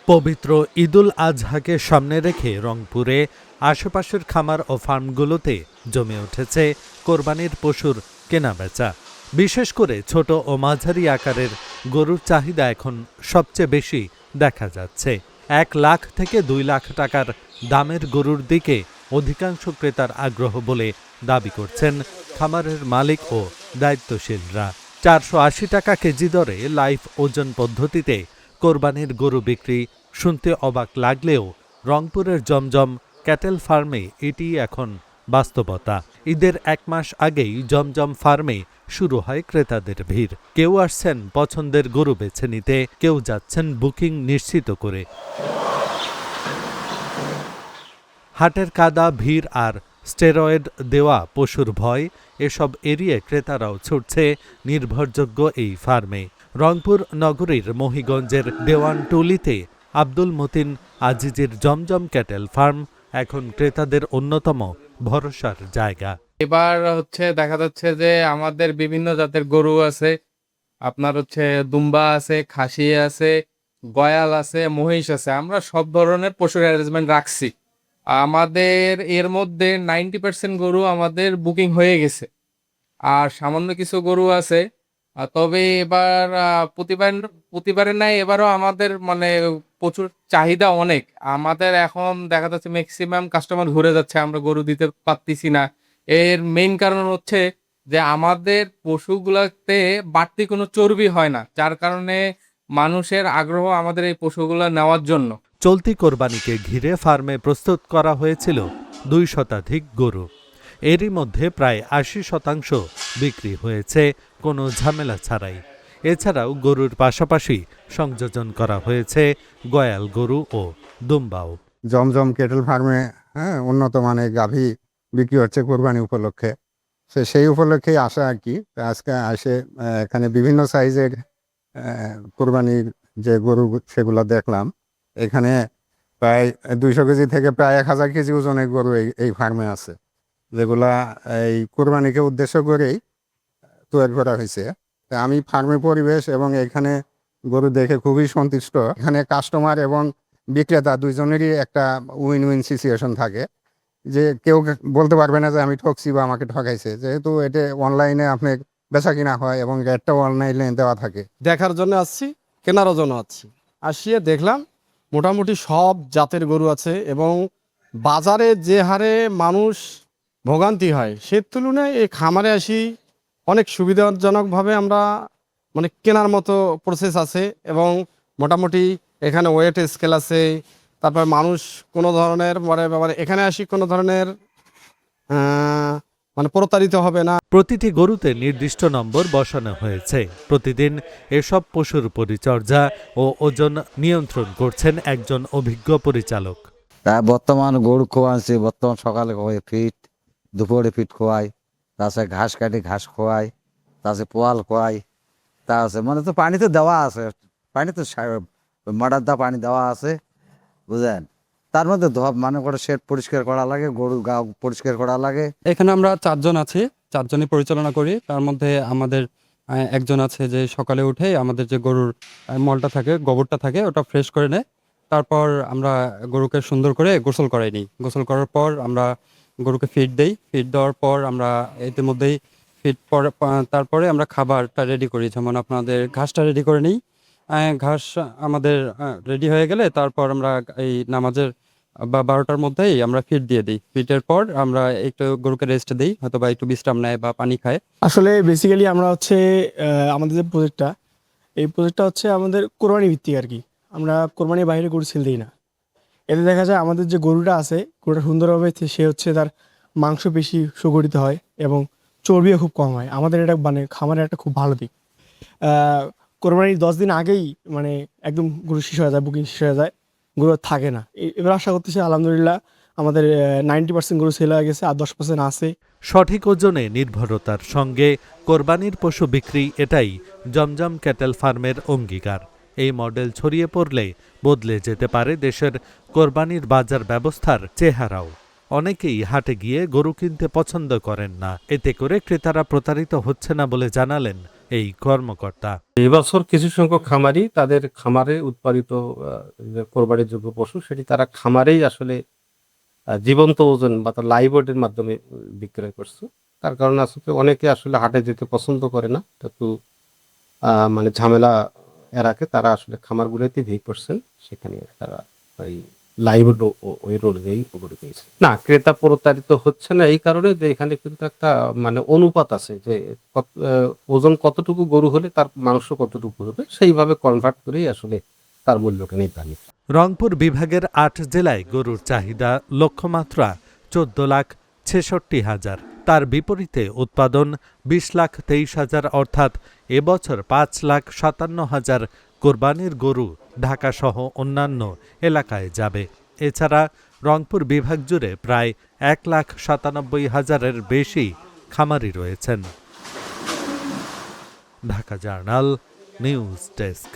পবিত্র ঈদুল আজহাকে সামনে রেখে রংপুরে আশেপাশের খামার ও ফার্মগুলোতে জমে উঠেছে কোরবানির পশুর কেনাবেচা। বিশেষ করে ছোট ও মাঝারি আকারের গরুর চাহিদা এখন সবচেয়ে বেশি দেখা যাচ্ছে। 1 লাখ থেকে 2 লাখ টাকার দামের গরুর দিকে অধিকাংশ ক্রেতার আগ্রহ বলে দাবি করছেন খামারের মালিক ও দায়িত্বশীলরা। 480 টাকা কেজি দরে লাইভ ওজন পদ্ধতিতে কোরবানির গরু বিক্রি শুনতে অবাক লাগলেও রংপুরের জমজম ক্যাটেল ফার্মে এটি এখন বাস্তবতা। ঈদের 1 মাস আগেই জমজম ফার্মে শুরু হয় ক্রেতাদের ভিড়। কেউ আসছেন পছন্দের গরু বেছে নিতে, কেউ যাচ্ছেন বুকিং নিশ্চিত করে। হাটের কাদা, ভিড় আর স্টেরয়েড দেওয়া পশুর ভয় এসব এড়িয়ে ক্রেতারাও ছুটছে নির্ভরযোগ্য এই ফার্মে। রংপুর নগরীর মহিগঞ্জের দেওয়ানটুলিতে আব্দুল মতিন আজিজের জমজম ক্যাটেল ফার্ম এখন ক্রেতাদের অন্যতম ভরসার জায়গা। এবার দেখা যাচ্ছে যে আমাদের বিভিন্ন জাতের গরু আছে, আপনার দুম্বা আছে, খাসি আছে, গয়াল আছে, মহিষ আছে। আমরা সব ধরনের পশুর অ্যারেঞ্জমেন্ট রাখছি। আমাদের এর মধ্যে 90% গরু আমাদের বুকিং হয়ে গেছে, আর সামান্য কিছু গরু আছে। তবে এবার প্রতিবারের নাই, এবারও আমাদের প্রচুর চাহিদা অনেক। আমাদের এখন দেখা যাচ্ছে ম্যাক্সিমাম কাস্টমার ঘুরে যাচ্ছে, আমরা গরু দিতে পারতেছি না। এর মেইন কারণ হচ্ছে যে আমাদের পশুগুলোতে বাড়তি কোনো চর্বি হয় না, যার কারণে মানুষের আগ্রহ আমাদের এই পশুগুলো নেওয়ার জন্য। চলতি কোরবানিকে ঘিরে ফার্মে প্রস্তুত করা হয়েছিল 2 শতাধিক গরু। এরই মধ্যে প্রায় 80% বিক্রি হয়েছে কোনো ঝামেলা ছাড়াই। এছাড়াও গরুর পাশাপাশি সংযোজন করা হয়েছে গয়াল গরু ও দুম্বাও। জমজম ক্যাটেল ফার্মে উন্নত মানের গাভী বিক্রি হচ্ছে কোরবানি উপলক্ষে। সেই উপলক্ষেই আসা আর কি। আজকে আসে এখানে বিভিন্ন সাইজের কোরবানির যে গরু সেগুলো দেখলাম। এখানে প্রায় 200 কেজি থেকে প্রায় 1000 কেজি ওজনের গরু এই ফার্মে আছে, যেগুলা এই কোরবানিকে উদ্দেশ্য করেই তৈরি করা হয়েছে। আমি ফার্মের পরিবেশ এবং এখানে গরু দেখে খুবই সন্তুষ্ট। এখানে কাস্টমার এবং বিক্রেতা দুইজনেরই একটা উইন উইন সিচুয়েশন থাকে, যে কেউ বলতে পারবে না যে আমি ঠকছি বা আমাকে ঠকাইছে, যেহেতু এটা অনলাইনে আপনি বেচা কিনা হয় এবং রেটটাও অনলাইনে দেওয়া থাকে। দেখার জন্য আসছি, কেনারও জন্য আসিয়ে দেখলাম মোটামুটি সব জাতের গরু আছে, এবং বাজারে যে হারে মানুষ ভোগান্তি হয় সে তুলনায় এই খামারে আসি অনেক সুবিধাজনকভাবে আমরা কেনার মতো প্রসেস আছে, এবং মোটামুটি এখানে ওয়েট স্কেল আছে। তারপর মানুষ কোনো ধরনের এখানে আসি কোনো ধরনের প্রতারিত হবে না। প্রতিটি গরুতে নির্দিষ্ট নম্বর বসানো হয়েছে। প্রতিদিন এসব পশুর পরিচর্যা ও ওজন নিয়ন্ত্রণ করছেন একজন অভিজ্ঞ পরিচালক। বর্তমান গরু খোয়াচ্ছি, বর্তমান সকালে ফিট, দুপুরে ফিট খোয়াই, তাছাড়া ঘাস কাটি ঘাস খোয়াই, তাছাড়া পোয়াল খোয়াই, তা আছে তো পানি তো দেওয়া আছে, পানি তো মাডার দা পানি দেওয়া আছে, বুঝলেন। তার মধ্যে শেড পরিষ্কার করা লাগে, গরু গা পরিষ্কার করা লাগে। এখানে আমরা 4 জন আছি, 4 জনই পরিচালনা করি। তার মধ্যে আমাদের একজন আছে যে সকালে উঠে আমাদের যে গরুর মলটা থাকে, গোবরটা থাকে, ওটা ফ্রেশ করে নেয়। তারপর আমরা গরুকে সুন্দর করে গোসল করাই নিই। গোসল করার পর আমরা গরুকে ফিড দেই। ফিড দেওয়ার পর আমরা ইতিমধ্যেই তারপরে আমরা খাবারটা রেডি করি, যেমন আপনাদের ঘাসটা রেডি করে নিই। ঘাস আমাদের রেডি হয়ে গেলে তারপর আমরা এই নামাজের বা 12টার মধ্যেই আমরা ফিড দিয়ে দিই। ফিডের পর আমরা একটু গরুকে রেস্ট দিই, হয়তো বা একটু বিশ্রাম নেয় বা পানি খায়। আসলে বেসিক্যালি আমরা আমাদের যে প্রজেক্টটা হচ্ছে আমাদের কোরবানি ভিত্তিক আর কি। আমরা কোরবানির বাইরে গরু সেল দিই না। এতে দেখা যায় আমাদের যে গরুটা আছে, গরুটা সুন্দরভাবে সে তার মাংস বেশি সুগঠিত হয় এবং চর্বিও খুব কম হয়। আমাদের এটা খামারের একটা খুব ভালো দিক। কোরবানির 10 দিন আগেই একদম গরু শেষ হয়ে যায়, বুকিং শেষ হয়ে যায়, গরু থাকে না। এবার আশা করতেছি আলহামদুলিল্লাহ আমাদের 90% গরু সেল হয়ে গেছে, আর 10% আছে। সঠিক ওজনে নির্ভরতার সঙ্গে কোরবানির পশু বিক্রি, এটাই জমজম ক্যাটেল ফার্মের অঙ্গীকার। এই মডেল ছড়িয়ে পড়লে বদলে যেতে পারে দেশের কোরবানির বাজার ব্যবস্থার চেহারাও। অনেকেই হাটে গিয়ে গরু কিনতে পছন্দ করেন না। এতে করে ক্রেতারা প্রতারিত হচ্ছে না বলে জানালেন এই কর্মকর্তা। এবছর কিছু সংখ্যক খামারি তাদের খামারে উৎপাদিত যে কোরবানির যোগ্য পশু সেটি তারা খামারেই আসলে জীবন্ত ওজন বা তার লাইভ ওয়েটের মাধ্যমে বিক্রয় করছে। তার কারণে আসলে অনেকে আসলে হাটে যেতে পছন্দ করে না, একটু মানে ঝামেলা এড়াকে তারা আসলে খামারগুলোতে ভিড় করছেন, সেখানে তারা ওই লাইভ ওই রোলেই গরু পেয়েছে। না, ক্রেতা প্রতারিত হচ্ছে না এই কারণে যে এখানে কিন্তু একটা মানে অনুপাত আছে যে ওজন কতটুকু গরু হলে তার মাংস কতটুকু হবে, সেইভাবে কনভার্ট করেই আসলে তার মূল্যটা নির্ধারিত। রংপুর বিভাগের 8 জেলায় গরুর চাহিদা লক্ষ্যমাত্রা 14,66,000। তার বিপরীতে উৎপাদন 20,23,000, অর্থাৎ এবছর 5,57,000 কোরবানির গরু ঢাকাসহ অন্যান্য এলাকায় যাবে। এছাড়া রংপুর বিভাগ জুড়ে প্রায় 1,97,000-এর বেশি খামারি রয়েছেন। Dhaka journal news desk.